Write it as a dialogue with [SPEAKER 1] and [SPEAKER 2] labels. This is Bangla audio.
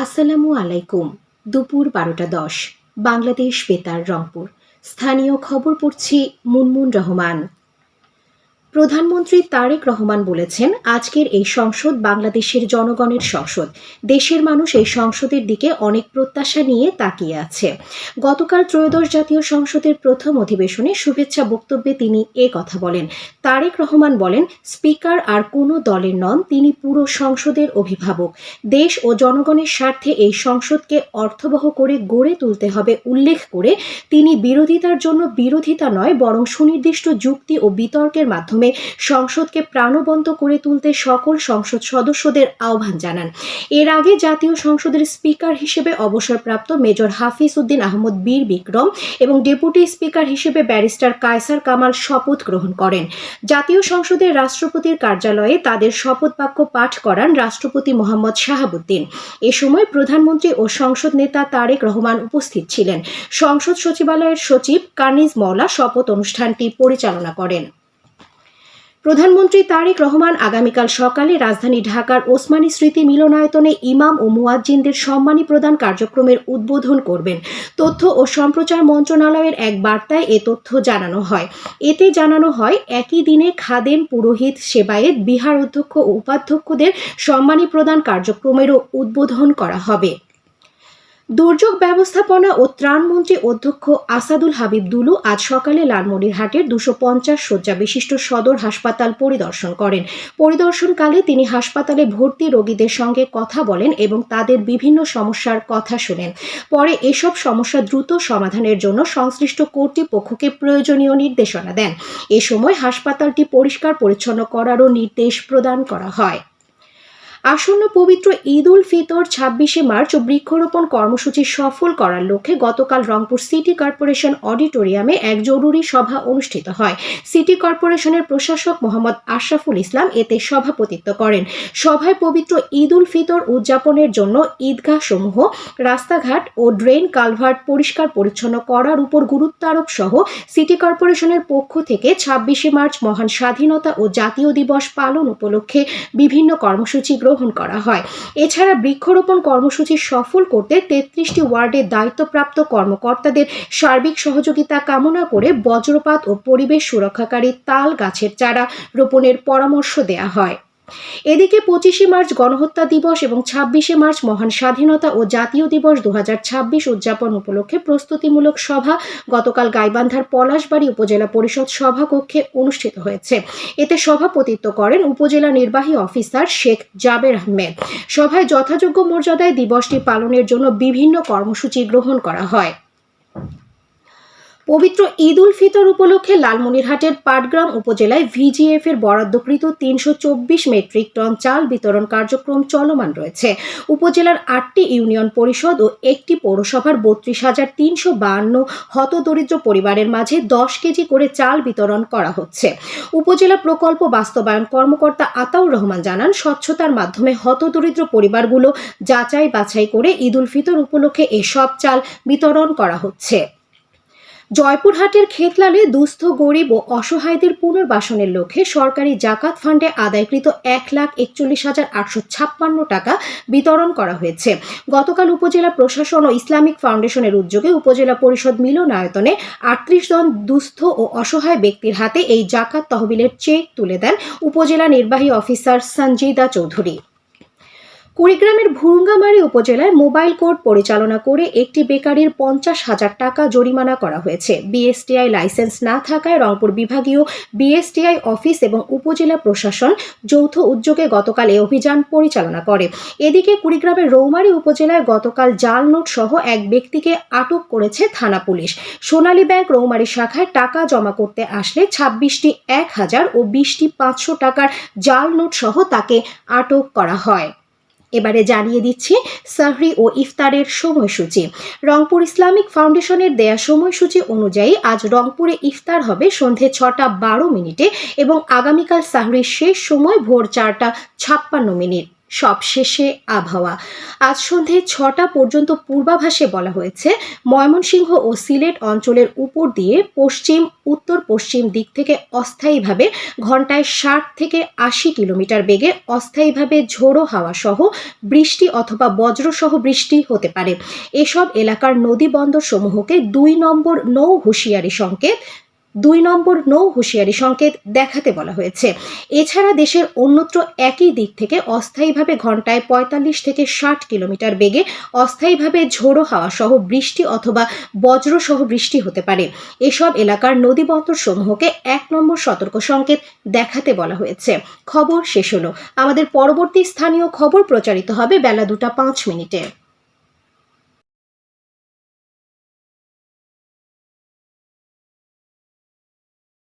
[SPEAKER 1] আসসালামু আলাইকুম। দুপুর ১২টা ১০ বাংলাদেশ বেতার রংপুর। স্থানীয় খবর পড়ছি মুনমুন রহমান। প্রধানমন্ত্রী তারেক রহমান বলেছেন, আজকের এই সংসদ বাংলাদেশের জনগণের সংসদ। দেশের মানুষ এই সংসদের দিকে অনেক প্রত্যাশা নিয়ে তাকিয়ে আছে। গতকাল ত্রয়োদশ জাতীয় সংসদের প্রথম অধিবেশনে শুভেচ্ছা বক্তব্যে তিনি এ কথা বলেন। তারেক রহমান বলেন, স্পিকার আর কোনো দলের নন, তিনি পুরো সংসদের অভিভাবক। দেশ ও জনগণের স্বার্থে এই সংসদকে অর্থবহ করে গড়ে তুলতে হবে উল্লেখ করে তিনি বিরোধিতার জন্য বিরোধিতা নয়, বরং সুনির্দিষ্ট যুক্তি ও বিতর্কের মাধ্যমে সংসদকে প্রাণবন্ত করে তুলতে সকল সংসদ সদস্যদের আহ্বান জানান। এর আগে জাতীয় সংসদের স্পিকার হিসেবে অবসরপ্রাপ্ত মেজর হাফিজ উদ্দিন আহমদ বীর বিক্রম এবং ডেপুটি স্পিকার হিসেবে ব্যারিস্টার কায়সার কামাল শপথ গ্রহণ করেন। জাতীয় সংসদের রাষ্ট্রপতির কার্যালয়ে তাদের শপথ বাক্য পাঠ করান রাষ্ট্রপতি মোহাম্মদ শাহাবুদ্দিন। এ সময় প্রধানমন্ত্রী ও সংসদ নেতা তারেক রহমান উপস্থিত ছিলেন। সংসদ সচিবালয়ের সচিব কানিজ মওলা শপথ অনুষ্ঠানটি পরিচালনা করেন। প্রধানমন্ত্রী তারেক রহমান আগামীকাল সকালে রাজধানী ঢাকার ওসমানী স্মৃতি মিলনায়তনে ইমাম ও মুয়াজ্জিনদের সম্মানী প্রদান কার্যক্রমের উদ্বোধন করবেন। তথ্য ও সম্প্রচার মন্ত্রণালয়ের এক বার্তায় এ তথ্য জানানো হয়। এতে জানানো হয়, একই দিনে খাদেম, পুরোহিত, সেবায়েত, বিহার অধ্যক্ষ ও উপাধ্যক্ষদের সম্মানী প্রদান কার্যক্রমেরও উদ্বোধন করা হবে। দুর্যোগ ব্যবস্থাপনা ও ত্রাণমন্ত্রী অধ্যক্ষ আসাদুল হাবিব দুলু আজ সকালে লালমনিরহাটের ২৫০ শয্যা বিশিষ্ট সদর হাসপাতাল পরিদর্শন করেন। পরিদর্শনকালে তিনি হাসপাতালে ভর্তি রোগীদের সঙ্গে কথা বলেন এবং তাদের বিভিন্ন সমস্যার কথা শোনেন। পরে এসব সমস্যা দ্রুত সমাধানের জন্য সংশ্লিষ্ট কর্তৃপক্ষকে প্রয়োজনীয় নির্দেশনা দেন। এ সময় হাসপাতালটি পরিষ্কার পরিচ্ছন্ন করারও নির্দেশ প্রদান করা হয়। আসন্ন পবিত্র ঈদ উল ফিতর ২৬শে মার্চ ও বৃক্ষরোপণ কর্মসূচি সফল করার লক্ষ্যে গতকাল রংপুর সিটি কর্পোরেশন অডিটোরিয়ামে এক জরুরি সভা অনুষ্ঠিত হয়। সিটি কর্পোরেশনের প্রশাসক মোহাম্মদ আশরাফুল ইসলাম এতে সভাপতিত্ব করেন। সভায় পবিত্র ঈদ উল ফিতর উদযাপনের জন্য ঈদগাহসমূহ, রাস্তাঘাট ও ড্রেন কালভার্ট পরিষ্কার পরিচ্ছন্ন করার উপর গুরুত্ব আরোপ সহ সিটি কর্পোরেশনের পক্ষ থেকে ২৬শে মার্চ মহান স্বাধীনতা ও জাতীয় দিবস পালন উপলক্ষে বিভিন্ন কর্মসূচি গ্রহণ করা হয়। এছাড়া বৃক্ষরোপণ কর্মসূচি সফল করতে ৩৩টি ওয়ার্ডে দায়িত্বপ্রাপ্ত কর্মকর্তাদের সার্বিক সহযোগিতা কামনা করে বজ্রপাত ও পরিবেশ সুরক্ষাকারী তাল গাছের চারা রোপণের পরামর্শ দেয়া হয়। এদিকে ২৫শে মার্চ গণহত্যা দিবস এবং ২৬শে মার্চ মহান স্বাধীনতা ও জাতীয় দিবস ২০২৬ উদযাপন উপলক্ষে প্রস্তুতিমূলক সভা গতকাল গাইবান্ধার পলাশবাড়ী উপজেলা পরিষদ সভাকক্ষে অনুষ্ঠিত হয়েছে। এতে সভাপতিত্ব করেন উপজেলা নির্বাহী অফিসার শেখ জাবের আহমেদ। সভায় যথাযোগ্য মর্যাদায় দিবসটি পালনের জন্য বিভিন্ন কর্মসূচি গ্রহণ করা হয়। পবিত্র ঈদ উল ফিতর উপলক্ষে লালমনিরহাটের পাটগ্রাম উপজেলায় ভিজিএফ এর বরাদ্দকৃত ৩২৪ মেট্রিক টন চাল বিতরণ কার্যক্রম চলমান রয়েছে। উপজেলার ৮টি ইউনিয়ন পরিষদ ও একটি পৌরসভার ৩২,৩৫২ হতদরিদ্র পরিবারের মাঝে ১০ কেজি করে চাল বিতরণ করা হচ্ছে। উপজেলা প্রকল্প বাস্তবায়ন কর্মকর্তা আতাউর রহমান জানান, স্বচ্ছতার মাধ্যমে হতদরিদ্র পরিবারগুলো যাচাই বাছাই করে ঈদ উল ফিতর উপলক্ষে এসব চাল বিতরণ করা হচ্ছে। জয়পুরহাটের খেতলালে দুস্থ, গরিব ও অসহায়দের পুনর্বাসনের লক্ষ্যে সরকারি জাকাত ফান্ডে আদায়কৃত ১,৪১,৮৫৬ টাকা বিতরণ করা হয়েছে। গতকাল উপজেলা প্রশাসন ও ইসলামিক ফাউন্ডেশনের উদ্যোগে উপজেলা পরিষদ মিলনায়তনে ৩৮ জন দুস্থ ও অসহায় ব্যক্তির হাতে এই জাকাত তহবিলের চেক তুলে দেন উপজেলা নির্বাহী অফিসার সঞ্জিদা চৌধুরী। কুড়িগ্রামের ভুরুঙ্গামারী উপজেলায় মোবাইল কোর্ট পরিচালনা করে একটি বেকারির ৫০,০০০ টাকা জরিমানা করা হয়েছে। বিএসটিআই লাইসেন্স না থাকায় রংপুর বিভাগীয় বিএসটিআই অফিস এবং উপজেলা প্রশাসন যৌথ উদ্যোগে গতকাল এই অভিযান পরিচালনা করে। এদিকে কুড়িগ্রামের রৌমারী উপজেলায় গতকাল জাল নোট সহ এক ব্যক্তিকে আটক করেছে থানা পুলিশ। সোনালী ব্যাংক রৌমারী শাখায় টাকা জমা করতে আসলে ২৬টি ১,০০০ ও ২০টি ৫০০ টাকার জাল নোট সহ তাকে আটক করা হয়। এবারে জানিয়ে দিচ্ছি সাহরি ও ইফতারের সময়সূচি। রংপুর ইসলামিক ফাউন্ডেশনের দেয়া সময়সূচি অনুযায়ী আজ রংপুরে ইফতার হবে সন্ধে ৬টা ১২ মিনিটে এবং আগামীকাল সাহরির শেষ সময় ভোর ৪টা ৫৬ মিনিট। সবশেষে আবহাওয়া। আজ সন্ধে ৬টা পর্যন্ত পূর্বাভাসে বলা হয়েছে ময়মনসিংহ ও সিলেট অঞ্চলের উপর দিয়ে পশ্চিম উত্তর পশ্চিম দিক থেকে অস্থায়ীভাবে ঘন্টায় ৬০ থেকে ৮০ কিলোমিটার বেগে অস্থায়ীভাবে ঝোড়ো হাওয়া সহ বৃষ্টি অথবা বজ্রসহ বৃষ্টি হতে পারে। এসব এলাকার নদী বন্দর সমূহকে ২ নম্বর নৌ হুঁশিয়ারি সংকেত দেখাতে বলা হয়েছে। এছাড়া দেশের অন্যত্র একই দিক থেকে অস্থায়ীভাবে ঘন্টায় ৪৫ থেকে ৬০ কিলোমিটার বেগে অস্থায়ীভাবে ঝোড়ো হাওয়া সহ বৃষ্টি অথবা বজ্রসহ বৃষ্টি হতে পারে। এসব এলাকার নদী বন্দর সমূহকে ১ নম্বর সতর্ক সংকেত দেখাতে বলা হয়েছে। খবর শেষ হলো। আমাদের পরবর্তী স্থানীয় খবর প্রচারিত হবে বেলা ২টা ৫ মিনিটে।